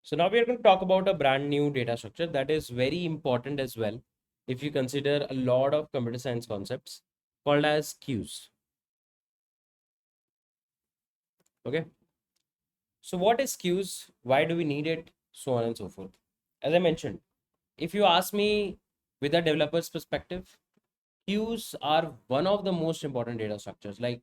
So now we are going to talk about a brand new data structure that is very important as well if you consider a lot of computer science concepts called as queues. Okay. So what is queues? Why do we need it? So on and so forth. As I mentioned, if you ask me with a developer's perspective, queues are one of the most important data structures. Like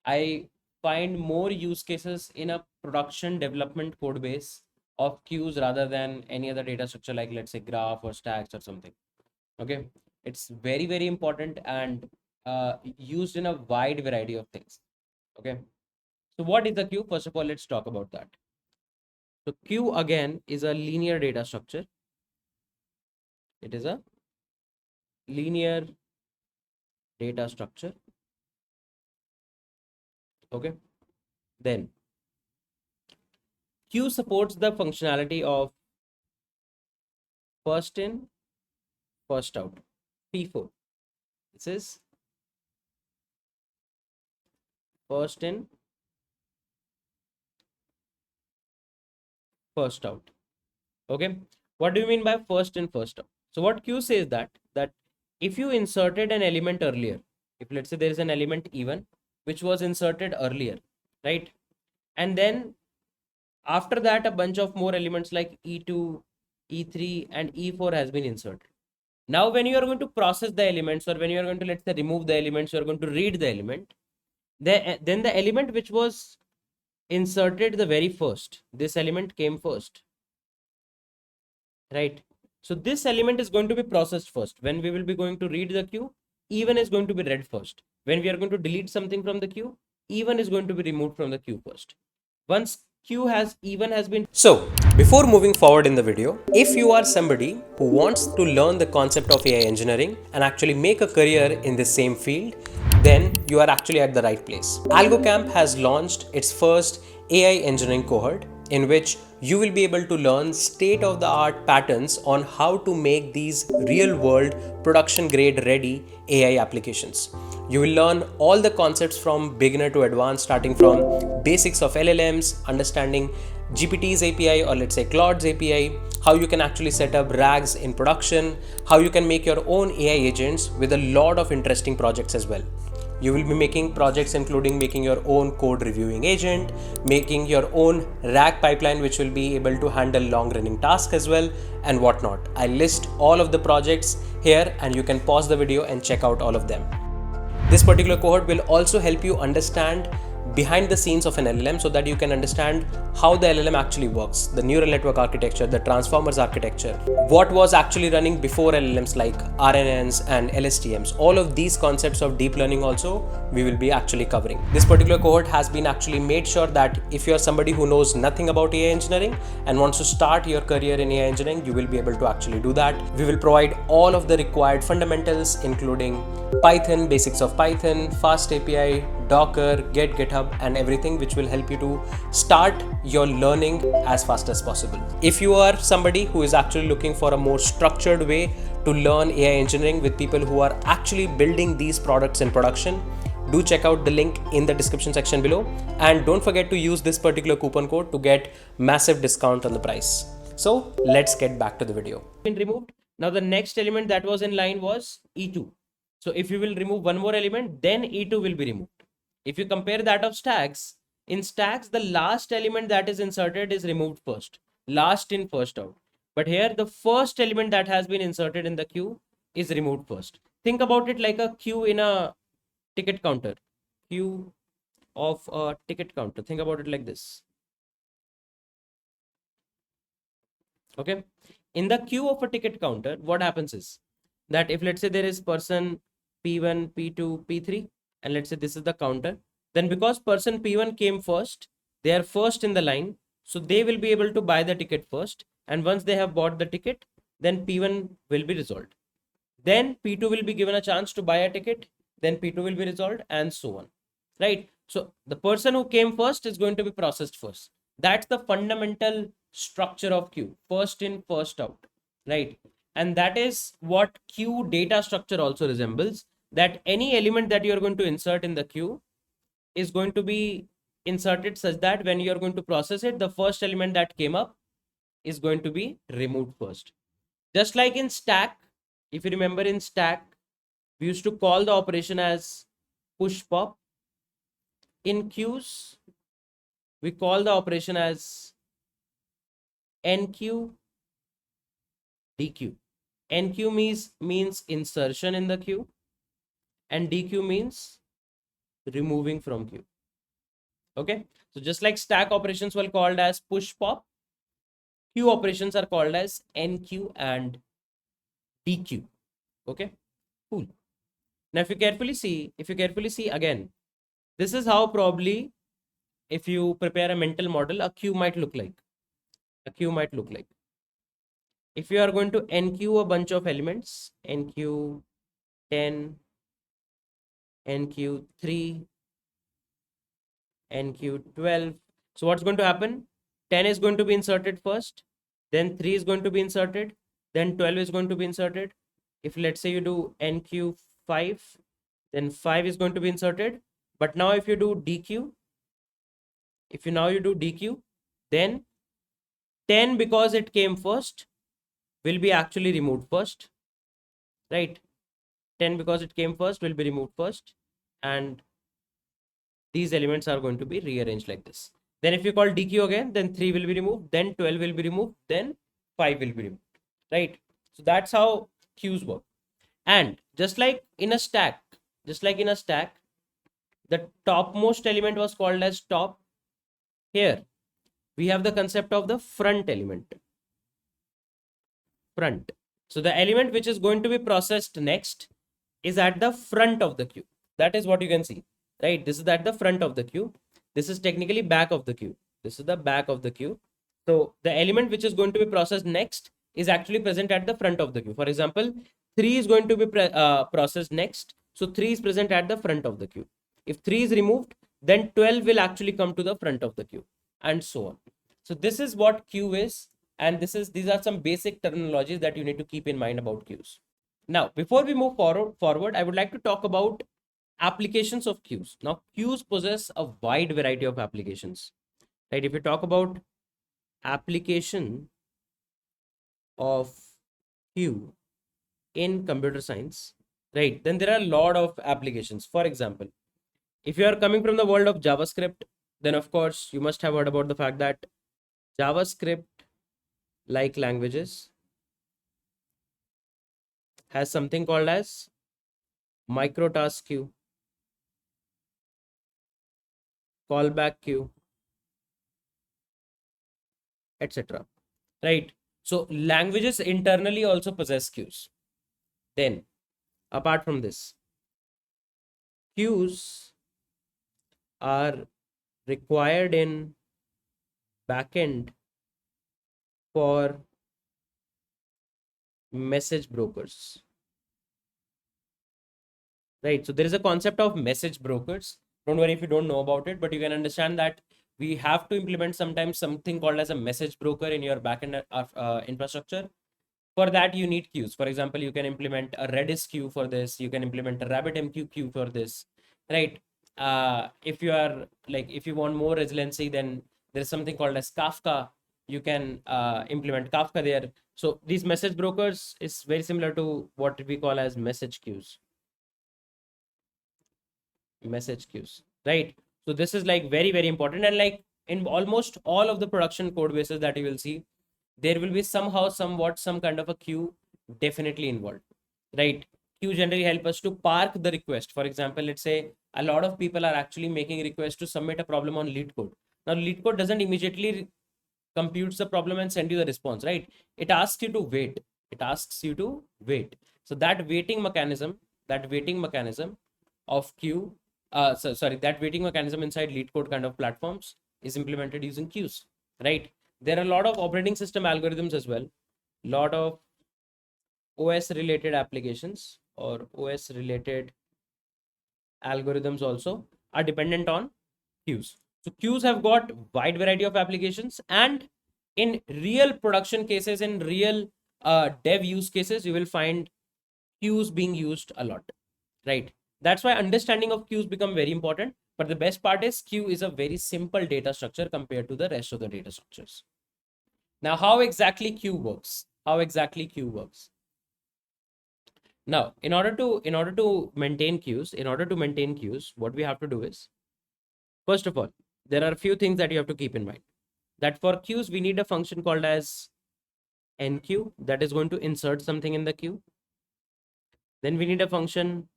I find more use cases in a production development code base of queues rather than any other data structure like let's say graph or stacks or something. Okay, it's very important and used in a wide variety of things. Okay, so what is the queue? First of all, let's talk about that. So queue again is a linear data structure. It is a linear data structure. Okay, then queue supports the functionality of first in, first out, FIFO. This is first in, first out. Okay, what do you mean by first in, first out? So what queue says that if you inserted an element earlier, if let's say there is an element E1 which was inserted earlier, right, and then after that a bunch of more elements like E2, E3 and E4 has been inserted. Now when you are going to process the elements, or when you are going to, let's say, remove the elements, you are going to read the element, then the element which was inserted the very first, this element came first, right? So this element is going to be processed first. When we will be going to read the queue, even is going to be read first. When we are going to delete something from the queue, even is going to be removed from the queue first. Once queue has even has been. So before moving forward in the video, if you are somebody who wants to learn the concept of AI engineering and actually make a career in the same field, then you are actually at the right place. Algocamp has launched its first AI engineering cohort in which you will be able to learn state-of-the-art patterns on how to make these real-world production-grade ready AI applications. You will learn all the concepts from beginner to advanced, starting from basics of LLMs, understanding GPT's API, or let's say Claude's API, how you can actually set up RAGs in production, how you can make your own AI agents with a lot of interesting projects as well. You will be making projects including making your own code reviewing agent, making your own RAG pipeline which will be able to handle long running tasks as well, and whatnot. I list all of the projects here and you can pause the video and check out all of them. This particular cohort will also help you understand behind the scenes of an LLM so that you can understand how the LLM actually works, the neural network architecture, the transformers architecture, what was actually running before LLMs like RNNs and LSTMs. All of these concepts of deep learning also we will be actually covering. This particular cohort has been actually made sure that if you are somebody who knows nothing about AI engineering and wants to start your career in AI engineering, you will be able to actually do that. We will provide all of the required fundamentals including Python, basics of Python, fast API, Docker, Git, GitHub, and everything which will help you to start your learning as fast as possible. If you are somebody who is actually looking for a more structured way to learn AI engineering with people who are actually building these products in production, do check out the link in the description section below, and don't forget to use this particular coupon code to get massive discount on the price. So let's get back to the video. Been removed. Now the next element that was in line was E2. So if you will remove one more element, then E2 will be removed. If you compare that of stacks, in stacks, the last element that is inserted is removed first, last in, first out. But here, the first element that has been inserted in the queue is removed first. Think about it like a queue in a ticket counter, queue of a ticket counter. Think about it like this. Okay. In the queue of a ticket counter, what happens is that if let's say there is person P1, P2, P3, and let's say this is the counter, then because person P1 came first, they are first in the line. So they will be able to buy the ticket first. And once they have bought the ticket, then P1 will be resolved. Then P2 will be given a chance to buy a ticket. Then P2 will be resolved, and so on. Right. So the person who came first is going to be processed first. That's the fundamental structure of queue. First in, first out. Right. And that is what queue data structure also resembles. That any element that you are going to insert in the queue is going to be inserted such that when you are going to process it, the first element that came up is going to be removed first. Just like in stack, if you remember in stack, we used to call the operation as push pop. In queues, we call the operation as NQ, DQ. NQ means insertion in the queue, and DQ means removing from queue. Okay, so just like stack operations were called as push pop, queue operations are called as NQ and DQ. Okay, cool. Now if you carefully see again, this is how probably, if you prepare a mental model, a queue might look like. If you are going to NQ a bunch of elements, NQ 10, NQ3, NQ12. So what's going to happen? 10 is going to be inserted first, then 3 is going to be inserted, then 12 is going to be inserted. If let's say you do NQ5, then 5 is going to be inserted. But now if you do DQ, then 10, because it came first, will be actually removed first, right? 10, because it came first, will be removed first, and these elements are going to be rearranged like this. Then if you call DQ again, then 3 will be removed, then 12 will be removed, then 5 will be removed, right? So that's how queues work. And just like in a stack, the topmost element was called as top. Here we have the concept of the front element. Front. So the element which is going to be processed next is at the front of the queue. That is what you can see, right? This is at the front of the queue. This is technically back of the queue. This is the back of the queue. So the element which is going to be processed next is actually present at the front of the queue. For example, 3 is going to be processed next. So 3 is present at the front of the queue. If 3 is removed, then 12 will actually come to the front of the queue, and so on. So this is what queue is, and these are some basic terminologies that you need to keep in mind about queues. Now, before we move forward, I would like to talk about applications of queues. Now, queues possess a wide variety of applications, right? If you talk about application of queue in computer science, right, then there are a lot of applications. For example, if you are coming from the world of JavaScript, then of course you must have heard about the fact that JavaScript like languages has something called as micro task queue, callback queue, etc. Right? So languages internally also possess queues. Then, apart from this, queues are required in backend for message brokers. Right? So there is a concept of message brokers. Don't worry if you don't know about it, but you can understand that we have to implement sometimes something called as a message broker in your backend infrastructure. For that, you need queues. For example, you can implement a Redis queue for this. You can implement a RabbitMQ queue for this, right? If you want more resiliency, then there's something called as Kafka. You can implement Kafka there. So these message brokers is very similar to what we call as message queues. Right? So this is like very, very important. And like in almost all of the production code bases that you will see, there will be somehow, somewhat, some kind of a queue definitely involved, right? Queue generally help us to park the request. For example, let's say a lot of people are actually making requests to submit a problem on lead code. Now, lead code doesn't immediately computes the problem and send you the response, right? It asks you to wait. So that waiting mechanism of queue, that waiting mechanism inside lead code kind of platforms is implemented using queues, right? There are a lot of operating system algorithms as well. Lot of OS related applications or OS related algorithms also are dependent on queues. So queues have got wide variety of applications, and in real production cases, in real dev use cases, you will find queues being used a lot, right? That's why understanding of queues become very important. But the best part is queue is a very simple data structure compared to the rest of the data structures. Now, how exactly queue works? How exactly queue works? Now, in order to maintain queues, what we have to do is, first of all, there are a few things that you have to keep in mind. That for queues, we need a function called as enqueue that is going to insert something in the queue. Then we need a function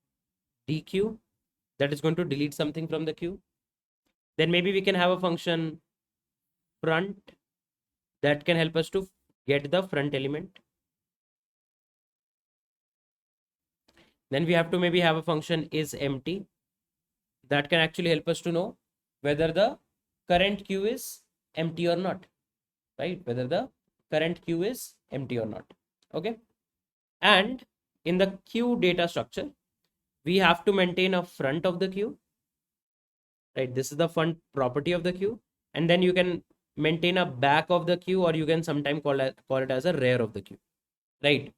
dequeue that is going to delete something from the queue. Then maybe we can have a function front that can help us to get the front element. Then we have to maybe have a function is empty that can actually help us to know whether the current queue is empty or not, right? Whether the current queue is empty or not. Okay. And in the queue data structure, we have to maintain a front of the queue, right? This is the front property of the queue. And then you can maintain a back of the queue, or you can sometimes call it as a rear of the queue, right?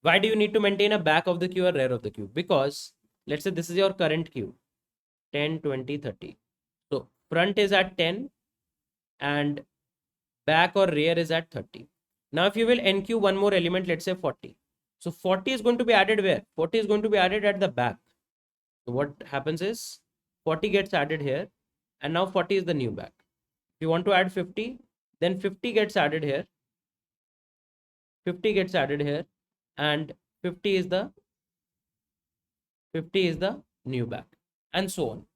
Why do you need to maintain a back of the queue or rear of the queue? Because let's say this is your current queue, 10, 20, 30. So front is at 10 and back or rear is at 30. Now, if you will enqueue one more element, let's say 40. So 40 is going to be added where? 40 is going to be added at the back. So what happens is 40 gets added here, and now 40 is the new back. If you want to add 50, then 50 gets added here, 50 gets added here, and 50 is the new back, and so on,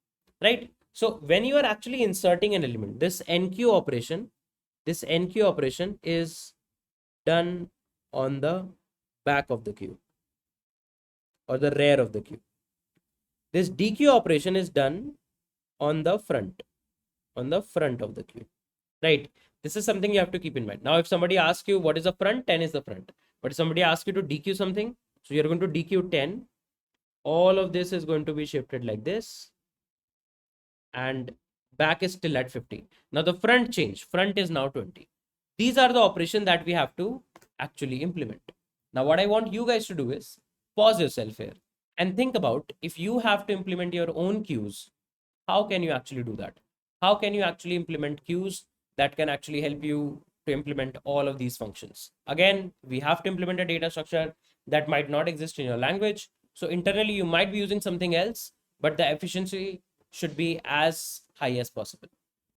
right? So when you are actually inserting an element, this enqueue operation is done on the back of the queue or the rear of the queue. This dequeue operation is done on the front of the queue, right? This is something you have to keep in mind. Now, if somebody asks you what is the front, 10 is the front. But if somebody asks you to dequeue something, so you're going to dequeue 10. All of this is going to be shifted like this, and back is still at 50. Now the front is now 20. These are the operations that we have to actually implement. Now what I want you guys to do is pause yourself here and think about, if you have to implement your own queues, how can you actually do that? How can you actually implement queues that can actually help you to implement all of these functions? Again, we have to implement a data structure that might not exist in your language. So internally, you might be using something else, but the efficiency should be as high as possible.